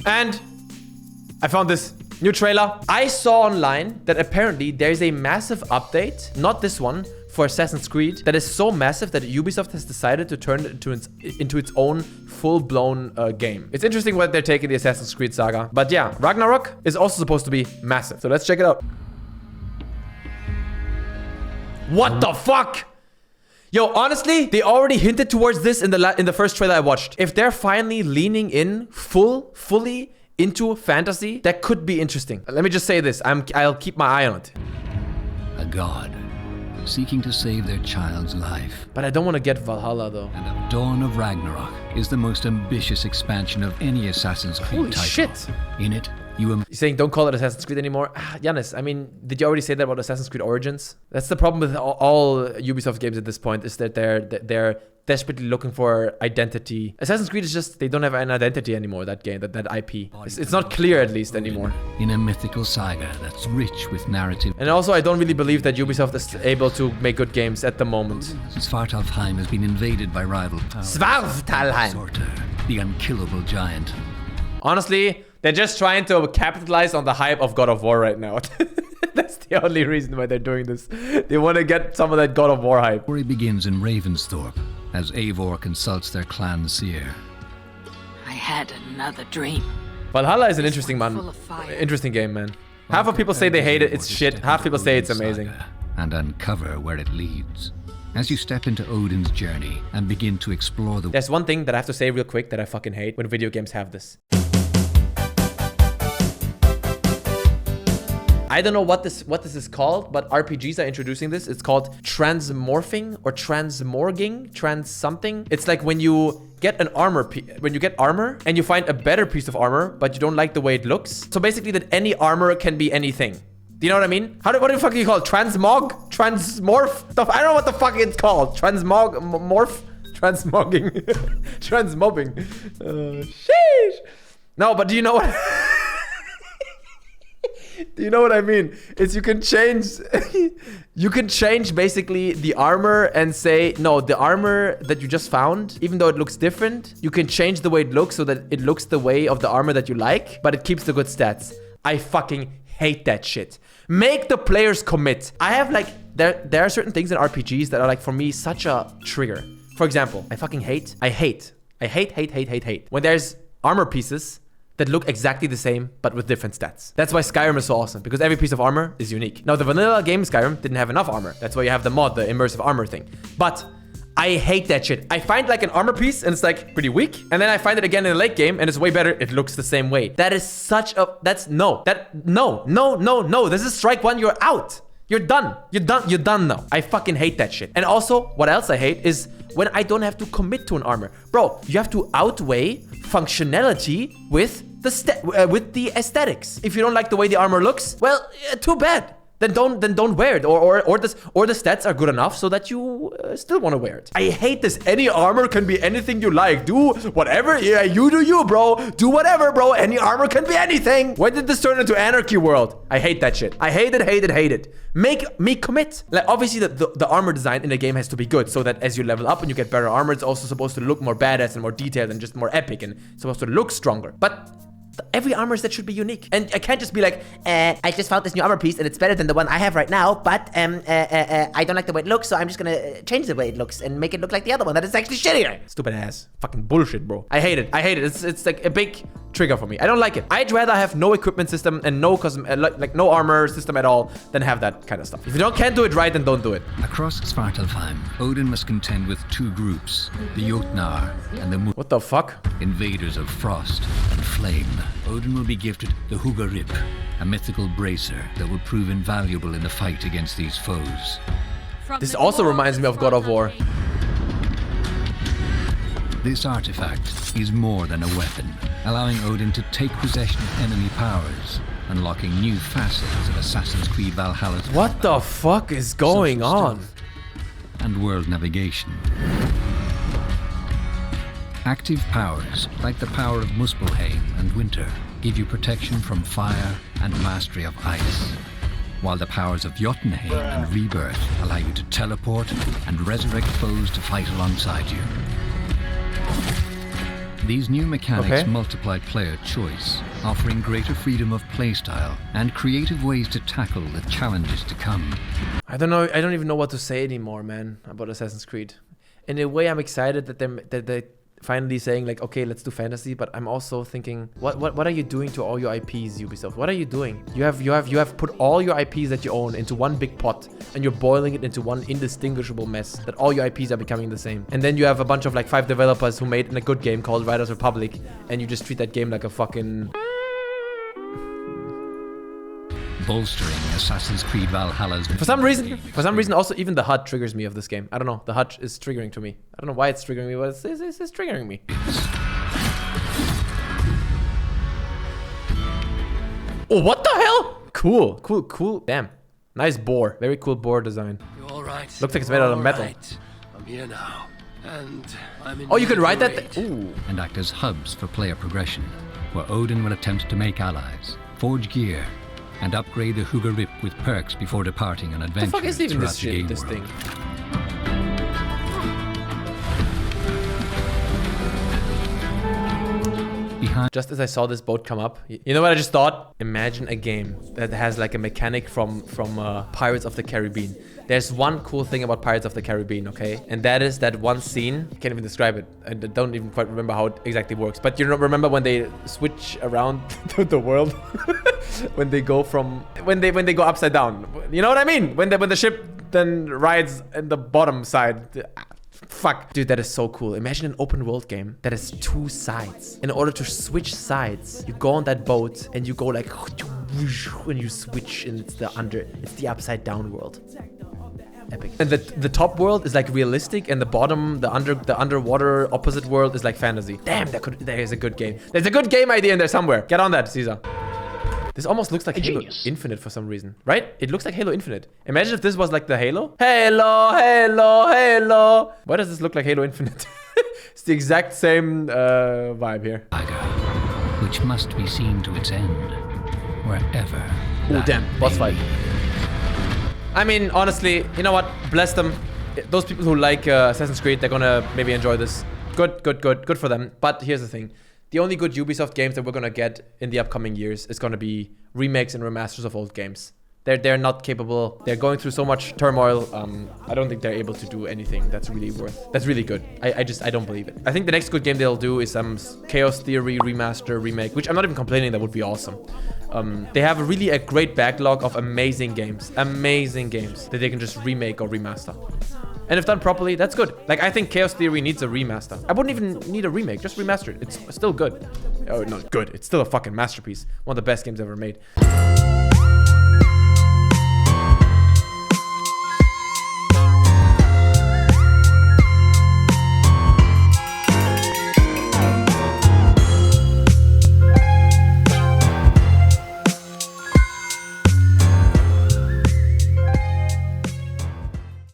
And I found this new trailer. I saw online that apparently there's a massive update, not this one, for Assassin's Creed that is so massive that Ubisoft has decided to turn it into its own full-blown game. It's interesting what they're taking the Assassin's Creed saga. But yeah, Ragnarok is also supposed to be massive. So let's check it out. What the fuck? Yo, honestly, they already hinted towards this in the first trailer I watched. If they're finally leaning in fully into fantasy, that could be interesting. Let me just say this. I'll keep my eye on it. A god seeking to save their child's life. But I don't want to get Valhalla though. And the Dawn of Ragnarok is the most ambitious expansion of any Assassin's Creed Holy title. shit. In it, You're saying don't call it Assassin's Creed anymore? Giannis, I mean, did you already say that about Assassin's Creed Origins? That's the problem with all Ubisoft games at this point, is that they're desperately looking for identity. Assassin's Creed is just, they don't have an identity anymore, that game, that IP. It's not clear at least anymore. In a mythical saga that's rich with narrative. And also, I don't really believe that Ubisoft is able to make good games at the moment. Svartalfheim has been invaded by rival powers. Svartalfheim! Surtr, the unkillable giant. Honestly, they're just trying to capitalize on the hype of God of War right now. That's the only reason why they're doing this. They want to get some of that God of War hype. The story begins in Ravensthorpe, as Eivor consults their clan seer. I had another dream. Valhalla is an interesting game, man. Half of people say they hate it, it's shit. Half people say it's amazing. And uncover where it leads. As you step into Odin's journey and begin to explore the... There's one thing that I have to say real quick that I fucking hate when video games have this. I don't know what this is called, but RPGs are introducing this. It's called transmorphing or transmorging, trans something. It's like when you get an armor and you find a better piece of armor, but you don't like the way it looks. So basically that any armor can be anything. Do you know what I mean? What the fuck do you call it? Transmog? Transmorph? I don't know what the fuck it's called. Transmogging. Transmobbing. Sheesh. No, but do you know what... Do you know what I mean? It's you can change basically the armor and say, no, the armor that you just found, even though it looks different, you can change the way it looks so that it looks the way of the armor that you like, but it keeps the good stats. I fucking hate that shit. Make the players commit. I have like, there are certain things in RPGs that are like, for me, such a trigger. For example, I hate when there's armor pieces that look exactly the same, but with different stats. That's why Skyrim is so awesome, because every piece of armor is unique. Now, the vanilla game Skyrim didn't have enough armor. That's why you have the mod, the immersive armor thing. But I hate that shit. I find like an armor piece and it's like pretty weak. And then I find it again in the late game and it's way better. It looks the same way. That is such a, no. This is strike one, you're out. You're done. You're done now. I fucking hate that shit. And also, what else I hate is when I don't have to commit to an armor. Bro, you have to outweigh functionality with the aesthetics. If you don't like the way the armor looks, well, too bad. Then don't wear it, or the stats are good enough so that you still want to wear it. I hate this. Any armor can be anything you like. Do whatever. Yeah, you do you, bro. Do whatever, bro. Any armor can be anything. When did this turn into anarchy world? I hate that shit. I hate it. Make me commit. Like obviously the armor design in the game has to be good so that as you level up and you get better armor, it's also supposed to look more badass and more detailed and just more epic and supposed to look stronger. But every armor set should be unique. And I can't just be like, I just found this new armor piece and it's better than the one I have right now, but I don't like the way it looks, so I'm just gonna change the way it looks and make it look like the other one that is actually shittier. Stupid ass. Fucking bullshit, bro. I hate it. It's like a big trigger for me. I don't like it. I'd rather have no equipment system and no like no armor system at all than have that kind of stuff. If you can't do it right, then don't do it. Across Svartalfheim, Odin must contend with two groups, the Jotnar and the What the fuck? invaders of frost and flame. Odin will be gifted the Hugarip, a mythical bracer that will prove invaluable in the fight against these foes. This also reminds me of God of War. This artifact is more than a weapon, allowing Odin to take possession of enemy powers, unlocking new facets of Assassin's Creed Valhalla's... What the fuck is going on? And world navigation. Active powers, like the power of Muspelheim and Winter, give you protection from fire and mastery of ice, while the powers of Jotunheim and Rebirth allow you to teleport and resurrect foes to fight alongside you. These new mechanics multiply player choice, offering greater freedom of playstyle and creative ways to tackle the challenges to come. I don't know. I don't even know what to say anymore, man, about Assassin's Creed. In a way, I'm excited that they're finally saying like, okay, let's do fantasy. But I'm also thinking, what are you doing to all your IPs, Ubisoft? What are you doing? You have put all your IPs that you own into one big pot, and you're boiling it into one indistinguishable mess. That all your IPs are becoming the same. And then you have a bunch of like 5 developers who made a good game called Riders Republic, and you just treat that game like a fucking. Bolstering Assassin's Creed Valhalla's... For some reason, also even the HUD triggers me of this game. I don't know. The HUD is triggering to me. I don't know why it's triggering me, but it's triggering me. Oh, what the hell? Cool. Damn. Nice boar. Very cool boar design. You all right? Looks like it's made out of metal. Right. I'm here now. And I'm in. Oh, you can ride that? Ooh. And act as hubs for player progression, where Odin will attempt to make allies, forge gear, and upgrade the Hooga Rip with perks before departing on adventures. What the fuck is even this throughout the game this world. thing? Just as I saw this boat come up, you know what I just thought? Imagine a game that has like a mechanic from Pirates of the Caribbean. There's one cool thing about Pirates of the Caribbean, okay? And that is that one scene, I can't even describe it. I don't even quite remember how it exactly works. But you remember when they switch around the world? when they go upside down. You know what I mean? When the ship then rides in the bottom side. Fuck. Dude, that is so cool. Imagine an open world game that has 2 sides. In order to switch sides, you go on that boat and you go like when you switch, and it's the upside down world. Epic. And the top world is like realistic, and the bottom, the underwater opposite world is like fantasy. Damn, there is a good game. There's a good game idea in there somewhere. Get on that, Caesar. This almost looks like Halo Infinite for some reason, right? It looks like Halo Infinite. Imagine if this was like the Halo. Halo. Why does this look like Halo Infinite? It's the exact same vibe here. Saga, which must be seen to its end, wherever. Oh, damn. Boss fight. I mean, honestly, you know what? Bless them. Those people who like Assassin's Creed, they're gonna maybe enjoy this. Good for them. But here's the thing. The only good Ubisoft games that we're gonna get in the upcoming years is gonna be remakes and remasters of old games. They're not capable. They're going through so much turmoil. I don't think they're able to do anything that's really good. I don't believe it. I think the next good game they'll do is some Chaos Theory remaster remake, which I'm not even complaining. That would be awesome. They have a great backlog of amazing games that they can just remake or remaster. And if done properly, that's good. Like, I think Chaos Theory needs a remaster. I wouldn't even need a remake, just remaster it. It's still good. Oh, not good. It's still a fucking masterpiece. One of the best games ever made.